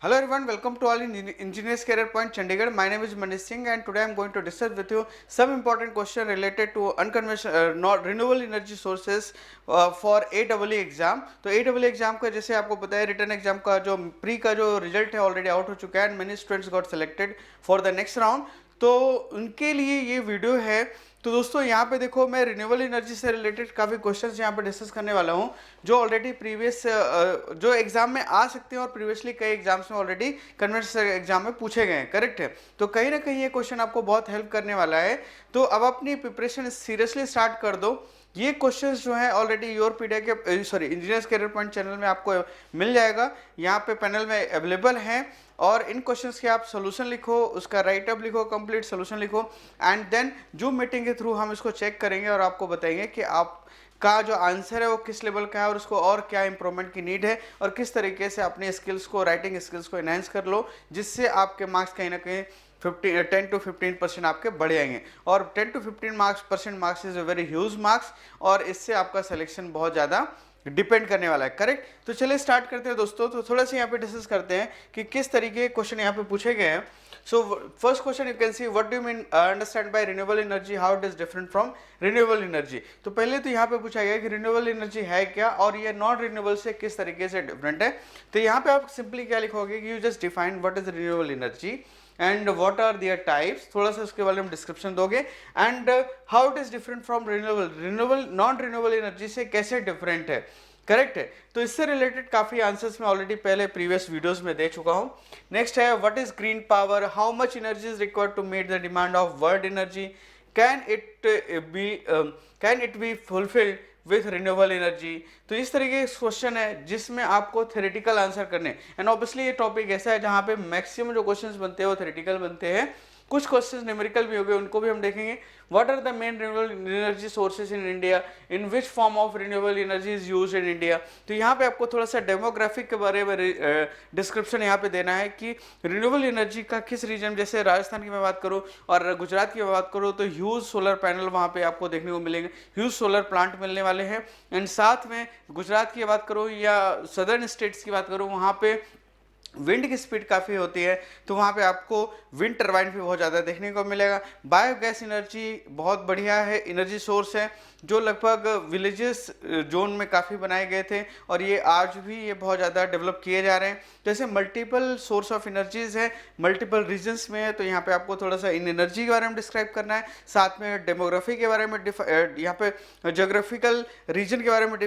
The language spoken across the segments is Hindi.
Hello everyone, welcome to all in Engineers Career Point Chandigarh. My name is Manish Singh and today I am going to discuss with you some important question related to unconventional not renewable energy sources for AEE exam. तो AEE एग्जाम का जैसे आपको पता है रिटर्न एग्जाम का जो प्री का जो रिजल्ट है ऑलरेडी आउट हो चुका है and many students got selected for the next round. तो उनके लिए ये वीडियो है. तो दोस्तों यहाँ पे देखो मैं रिन्यूएबल एनर्जी से रिलेटेड काफ़ी क्वेश्चंस यहाँ पे डिस्कस करने वाला हूँ जो ऑलरेडी प्रीवियस जो एग्जाम में आ सकते हैं और प्रीवियसली कई एग्जाम्स में ऑलरेडी कन्वेंशनल एग्जाम में पूछे गए हैं. करेक्ट है. तो कहीं ना कहीं ये क्वेश्चन आपको बहुत हेल्प करने वाला है. तो अब अपनी प्रिपरेशन सीरियसली स्टार्ट कर दो. ये क्वेश्चंस जो है ऑलरेडी योर पीडिया के इंजीनियर्स करियर पॉइंट चैनल में आपको मिल जाएगा. यहाँ पे पैनल में अवेलेबल है और इन क्वेश्चंस के आप सोल्यूशन लिखो, उसका राइट अप लिखो, कंप्लीट सोल्यूशन लिखो एंड देन जूम मीटिंग के थ्रू हम इसको चेक करेंगे और आपको बताएंगे कि आप का जो आंसर है वो किस लेवल का है और उसको और क्या इंप्रूवमेंट की नीड है और किस तरीके से अपने स्किल्स को राइटिंग स्किल्स को एनहांस कर लो जिससे आपके मार्क्स कहीं ना कहीं 10 to 15% आपके बढ़ जाएंगे. और 10 to 15% marks is a very huge marks और इससे आपका सिलेक्शन बहुत ज़्यादा डिपेंड करने वाला है. करेक्ट. तो चलिए स्टार्ट करते हैं दोस्तों. तो थोड़ा सा यहाँ पे डिस्कस करते हैं कि किस तरीके के क्वेश्चन यहाँ पे पूछे गए हैं. So first question you can see what do you mean understand by renewable energy, how it is different from renewable energy. तो पहले तो यहाँ पे पूछा गया कि रिन्यूएबल एनर्जी है क्या और ये नॉन रिन्यूएबल से किस तरीके से डिफरेंट है. तो यहाँ पे आप सिंपली क्या लिखोगे कि you just define what is renewable energy and what are their types. थोड़ा सा उसके बारे में डिस्क्रिप्शन दोगे and how it is different from renewable non renewable energy से कैसे डिफरेंट है. करेक्ट है. तो इससे रिलेटेड काफी आंसर्स मैं ऑलरेडी पहले प्रीवियस वीडियोस में दे चुका हूं. नेक्स्ट है what is green power, how much energy is required to meet the demand of world energy, can it be fulfilled with renewable energy. तो इस तरीके के क्वेश्चन है जिसमें आपको थ्योरेटिकल आंसर करने एंड ऑब्वियसली ये टॉपिक ऐसा है जहाँ पे मैक्सिमम जो क्वेश्चंस बनते हैं वो थ्योरेटिकल बनते हैं. कुछ क्वेश्चंस न्यूमेरिकल भी हो गए, उनको भी हम देखेंगे. What are the main renewable energy sources in India, in which form of renewable energy is used in India. तो यहाँ पे आपको थोड़ा सा डेमोग्राफिक के बारे में डिस्क्रिप्शन यहाँ पे देना है कि रिन्यूएबल एनर्जी का किस रीजन, जैसे राजस्थान की मैं बात करूँ और गुजरात की मैं बात करूँ तो ह्यूज सोलर पैनल वहाँ पे आपको देखने को मिलेंगे, ह्यूज सोलर प्लांट मिलने वाले हैं. एंड साथ में गुजरात की बात करूँ या सदर्न स्टेट्स की बात करूँ वहाँ पे विंड की स्पीड काफ़ी होती है तो वहाँ पे आपको विंड टरबाइन भी बहुत ज़्यादा देखने को मिलेगा. बायोगैस एनर्जी बहुत बढ़िया है, एनर्जी सोर्स है जो लगभग विलेजेस जोन में काफ़ी बनाए गए थे और ये आज भी ये बहुत ज़्यादा डेवलप किए जा रहे हैं. जैसे मल्टीपल सोर्स ऑफ एनर्जीज है, मल्टीपल रीजन्स में है. तो यहाँ पे आपको थोड़ा सा इन एनर्जी के बारे में डिस्क्राइब करना है, साथ में डेमोग्राफी के बारे में यहाँ पे जोग्राफिकल रीजन के बारे में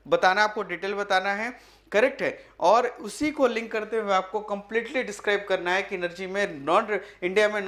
बताना, आपको डिटेल बताना है. करेक्ट है. और उसी को लिंक करते हुए आपको कंप्लीटली डिस्क्राइब करना है कि एनर्जी में इंडिया में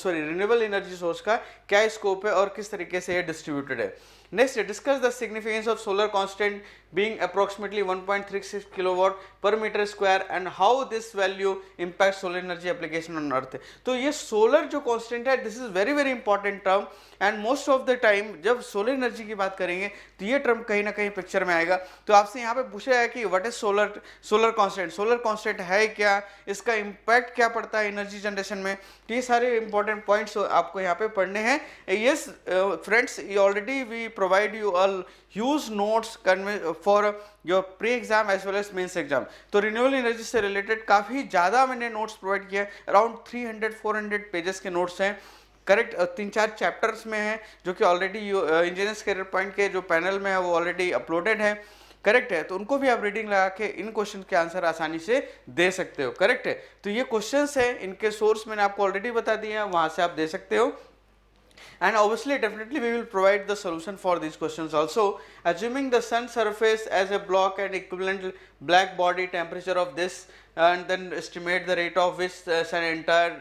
रिन्यूएबल एनर्जी सोर्स का क्या स्कोप है और किस तरीके से ये डिस्ट्रीब्यूटेड है. Next discuss the significance of solar constant being approximately 1.36 kilowatt per meter square and how this value impacts solar energy application on earth. तो ये सोलर जो कांस्टेंट है this is very very important term and most of the time जब सोलर एनर्जी की बात करेंगे तो ये टर्म कहीं ना कहीं पिक्चर में आएगा. तो आपसे यहाँ पे पूछा है कि what is solar constant, solar constant है क्या, इसका इम्पैक्ट क्या पड़ता है एनर्जी जनरेशन में. तो ये सारे इंपॉर्टेंट पॉइंट्स आपको यहाँ पे पढ़ने हैं. Yes friends, already we provide you all huge notes for your pre exam as well as mains exam. तो रिन्यूएबल एनर्जी से रिलेटेड काफ़ी ज़्यादा मैंने नोट्स प्रोवाइड किया है, अराउंड 300-400 पेजेस के नोट्स हैं. करेक्ट. 3-4 चैप्टर्स में हैं जो कि ऑलरेडी इंजीनियर्स करियर पॉइंट के जो पैनल में है वो ऑलरेडी अपलोडेड है. करेक्ट है. तो उनको भी आप रीडिंग लगा के इन क्वेश्चन के आंसर आसानी से दे सकते हो. करेक्ट है. तो ये क्वेश्चंस है, इनके सोर्स मैंने आपको ऑलरेडी बता दिए हैं, वहाँ से आप दे सकते हो. And obviously definitely we will provide the solution for these questions also. Assuming the sun surface as a block and equivalent black body temperature of this and then estimate the rate of which the sun entire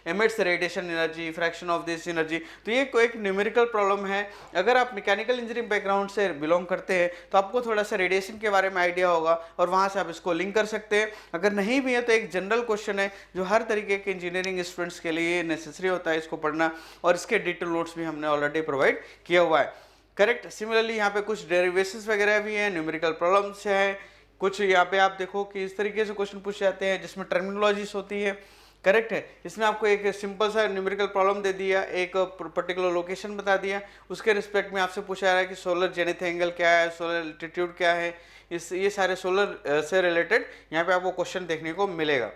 emits radiation energy, fraction of this energy. तो ये एक न्यूमेरिकल प्रॉब्लम है. अगर आप मैकेनिकल इंजीनियरिंग बैकग्राउंड से बिलोंग करते हैं तो आपको थोड़ा सा रेडिएशन के बारे में आइडिया होगा और वहाँ से आप इसको लिंक कर सकते हैं. अगर नहीं भी है तो एक जनरल क्वेश्चन है जो हर तरीके के इंजीनियरिंग स्टूडेंट्स के लिए नेसेसरी होता है इसको पढ़ना और इसके डिटेल नोट्स भी हमने ऑलरेडी प्रोवाइड किया हुआ है. करेक्ट. सिमिलरली यहाँ पे कुछ डेरिवेशंस वगैरह भी हैं, न्यूमेरिकल प्रॉब्लम्स है कुछ. यहाँ पे आप देखो कि इस तरीके से क्वेश्चन पूछ जाते हैं जिसमें टर्मिनोलॉजीज होती है करेक्ट है। इसमें आपको एक सिंपल सा न्यूमेरिकल प्रॉब्लम दे दिया, एक पर्टिकुलर लोकेशन बता दिया, उसके रिस्पेक्ट में आपसे पूछा जा रहा है कि सोलर जेनिथ एंगल क्या है, सोलर एल्टीट्यूड क्या है, इस ये सारे सोलर से रिलेटेड यहाँ पे आपको क्वेश्चन देखने को मिलेगा।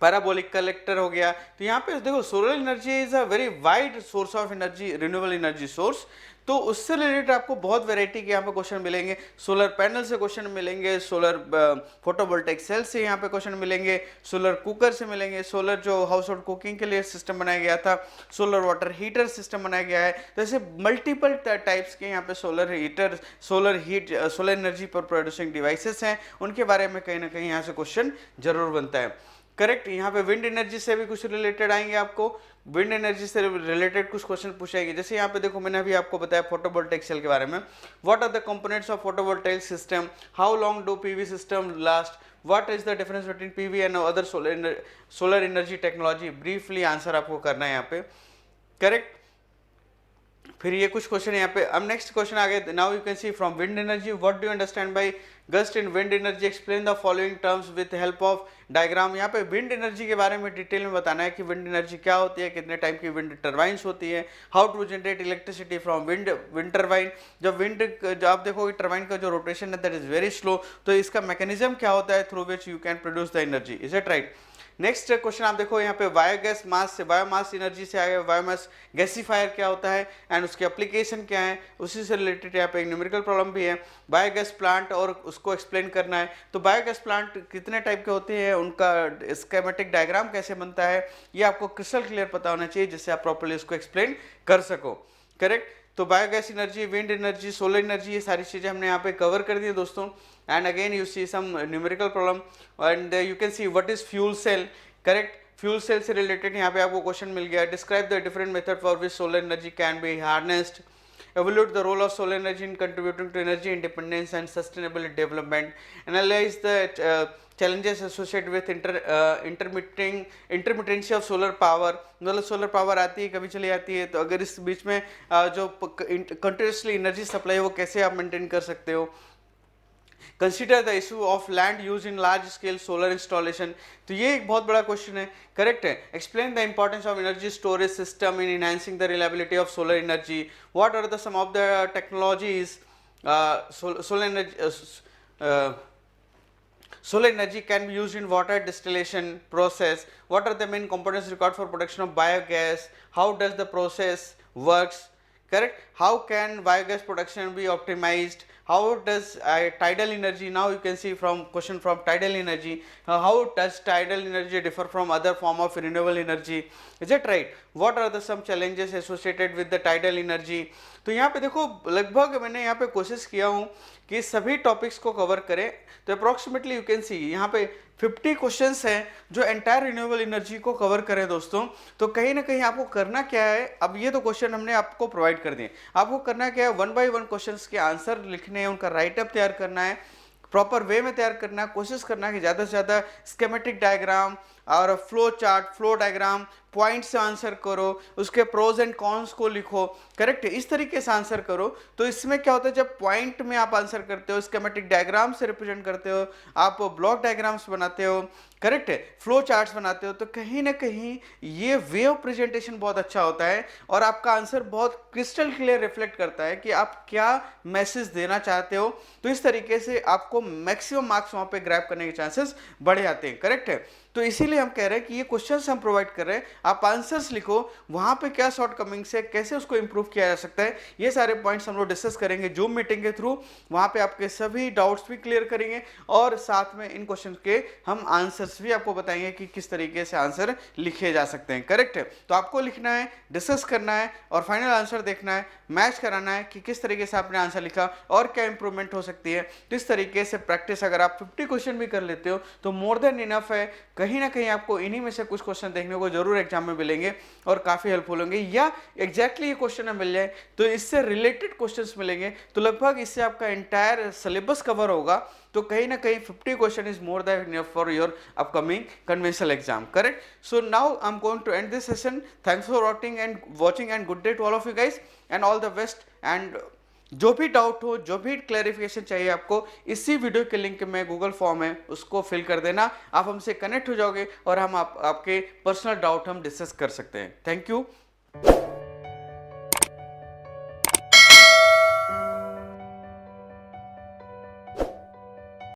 पैराबोलिक कलेक्टर हो गया। तो यहाँ पे देखो solar energy is a very wide source of energy, renewable energy source. तो उससे रिलेटेड आपको बहुत वैरायटी के यहाँ पे क्वेश्चन मिलेंगे। सोलर पैनल से क्वेश्चन मिलेंगे, सोलर फोटोवोल्टेइक सेल से यहाँ पे क्वेश्चन मिलेंगे, सोलर कुकर से मिलेंगे, सोलर जो हाउस होल्ड कुकिंग के लिए सिस्टम बनाया गया था, सोलर वाटर हीटर सिस्टम बनाया गया है। तो ऐसे मल्टीपल टाइप्स के यहाँ पे solar heater, solar heat, solar energy पर प्रोड्यूसिंग डिवाइसेस हैं, उनके बारे में कहीं ना कहीं यहाँ से क्वेश्चन जरूर बनता है। करेक्ट। यहाँ पे विंड एनर्जी से भी कुछ रिलेटेड आएंगे, आपको विंड एनर्जी से रिलेटेड कुछ क्वेश्चन पूछेंगे। जैसे यहाँ पे देखो मैंने अभी आपको बताया फोटोवोल्टेइक सेल के बारे में, what are the components of photovoltaic system, how long do PV system last, what is the difference between PV and other solar energy technology, briefly answer आपको करना है यहाँ पे। करेक्ट। फिर ये कुछ क्वेश्चन यहाँ पे, अब नेक्स्ट क्वेश्चन आ गए। Now you can C from wind energy, what do you understand by gust in wind energy, explain the following terms with help of diagram. यहाँ पे विंड एनर्जी के बारे में डिटेल में बताना है कि विंड एनर्जी क्या होती है, कितने टाइप की विंड टर्बाइंस होती है, how to generate electricity from wind turbine. जब आप देखोगे टर्बाइन का जो रोटेशन है दैट इज वेरी स्लो, तो इसका मैकेनिज्म क्या होता है through which you can produce the energy, is it right. Next question आप देखो यहाँ पे बायोगैस मास से, बायोमास एनर्जी से आया, बायोमास गैसीफायर क्या होता है एंड उसके एप्लीकेशन क्या है, उसी से रिलेटेड यहाँ पे एक न्यूमेरिकल प्रॉब्लम भी है। बायोगैस प्लांट और उसको एक्सप्लेन करना है। तो बायोगैस प्लांट कितने टाइप के होते हैं, उनका स्कीमेटिक डायग्राम कैसे बनता है, ये आपको क्रिस्टल क्लियर पता होना चाहिए जिससे आप प्रॉपर्ली उसको एक्सप्लेन कर सको। करेक्ट। तो biogas energy, wind energy, solar energy, ये सारी चीज़ें हमने यहाँ पे कवर कर दी है दोस्तों। And again you see some numerical problem and you can see what is fuel cell. Correct. Fuel cell से रिलेटेड यहाँ पे आपको क्वेश्चन मिल गया। Describe the different method for which solar energy can be harnessed, evaluate the role of solar energy in contributing to energy independence and sustainable development, analyze the challenges associated with intermittency of solar power। मतलब सोलर पावर आती है कभी चली आती है, तो अगर इस बीच में जो कंटिन्यूसली एनर्जी सप्लाई है वो कैसे आप मेंटेन कर सकते हो। Consider the issue of land use in large scale solar installation. तो ये एक बहुत बड़ा क्वेश्चन है। करेक्ट है। Explain the importance of energy storage system in enhancing the reliability of solar energy. What are the some of the technologies solar energy solar energy can be used in water distillation process. What are the main components required for production of biogas? How does the process works? Correct. How can biogas production be optimized? How does tidal energy, now you can see from question from tidal energy, how does tidal energy differ from other form of renewable energy, is it right? What are the some challenges associated with the tidal energy? तो यहाँ पे देखो लगभग मैंने यहाँ पे कोशिश किया हूँ कि सभी टॉपिक्स को कवर करें। तो अप्रॉक्सीमेटली यू कैन सी यहाँ पे 50 क्वेश्चंस हैं जो एंटायर रिन्यूएबल एनर्जी को कवर करें दोस्तों। तो कहीं ना कहीं आपको करना क्या है, अब ये तो क्वेश्चन हमने आपको प्रोवाइड कर दिए, आपको करना क्या है, 1 बाय 1 क्वेश्चंस के आंसर लिखने हैं, उनका राइटअप तैयार करना है, प्रॉपर वे में तैयार करना है, कोशिश करना है कि ज़्यादा से ज़्यादा स्कीमेटिक डायग्राम और flow chart, flow diagram, point से आंसर करो, उसके प्रोज एंड कॉन्स को लिखो। करेक्ट है। इस तरीके से आंसर करो। तो इसमें क्या होता है, जब पॉइंट में आप आंसर करते हो, स्कीमेटिक डायग्राम से रिप्रेजेंट करते हो, आप ब्लॉक डायग्राम्स बनाते हो, करेक्ट है, फ्लो चार्ट्स बनाते हो, तो कहीं ना कहीं ये वे ऑफ प्रेजेंटेशन बहुत अच्छा होता है और आपका आंसर बहुत क्रिस्टल क्लियर रिफ्लेक्ट करता है कि आप क्या मैसेज देना चाहते हो। तो इस तरीके से आपको मैक्सिमम मार्क्स वहाँ पे ग्रैब करने के चांसेस बढ़ जाते हैं। करेक्ट है। तो इसीलिए हम कह रहे हैं कि ये क्वेश्चंस हम प्रोवाइड कर रहे हैं, आप आंसर्स लिखो, वहाँ पे क्या शॉर्ट कमिंग्स है, कैसे उसको इंप्रूव किया जा सकता है, ये सारे पॉइंट्स हम लोग डिस्कस करेंगे जूम मीटिंग के थ्रू। वहाँ पे आपके सभी डाउट्स भी क्लियर करेंगे और साथ में इन क्वेश्चन के हम आंसर्स भी आपको बताएंगे कि किस तरीके से आंसर लिखे जा सकते हैं। करेक्ट है। तो आपको लिखना है, डिस्कस करना है और फाइनल आंसर देखना है, मैच कराना है कि किस तरीके से आपने आंसर लिखा और क्या इंप्रूवमेंट हो सकती है। तो इस तरीके से प्रैक्टिस अगर आप 50 क्वेश्चन भी कर लेते हो तो मोर देन इनफ है। कहीं ना कहीं आपको इन्हीं में से कुछ क्वेश्चन देखने को जरूर एग्जाम में मिलेंगे और काफ़ी हेल्पफुल होंगे, या एग्जैक्टली ये क्वेश्चन मिल जाए तो इससे रिलेटेड क्वेश्चंस मिलेंगे, तो लगभग इससे आपका एंटायर सिलेबस कवर होगा। तो कहीं ना कहीं 50 question is more than enough for your upcoming conventional exam. Correct. So now I am going to end this session. Thanks for watching and good day to all of you guys and all the best एंड जो भी डाउट हो, जो भी क्लैरिफिकेशन चाहिए आपको, इसी वीडियो के लिंक में गूगल फॉर्म है उसको फिल कर देना, आप हमसे कनेक्ट हो जाओगे और हम आपके पर्सनल डाउट हम डिस्कस कर सकते हैं। Thank you.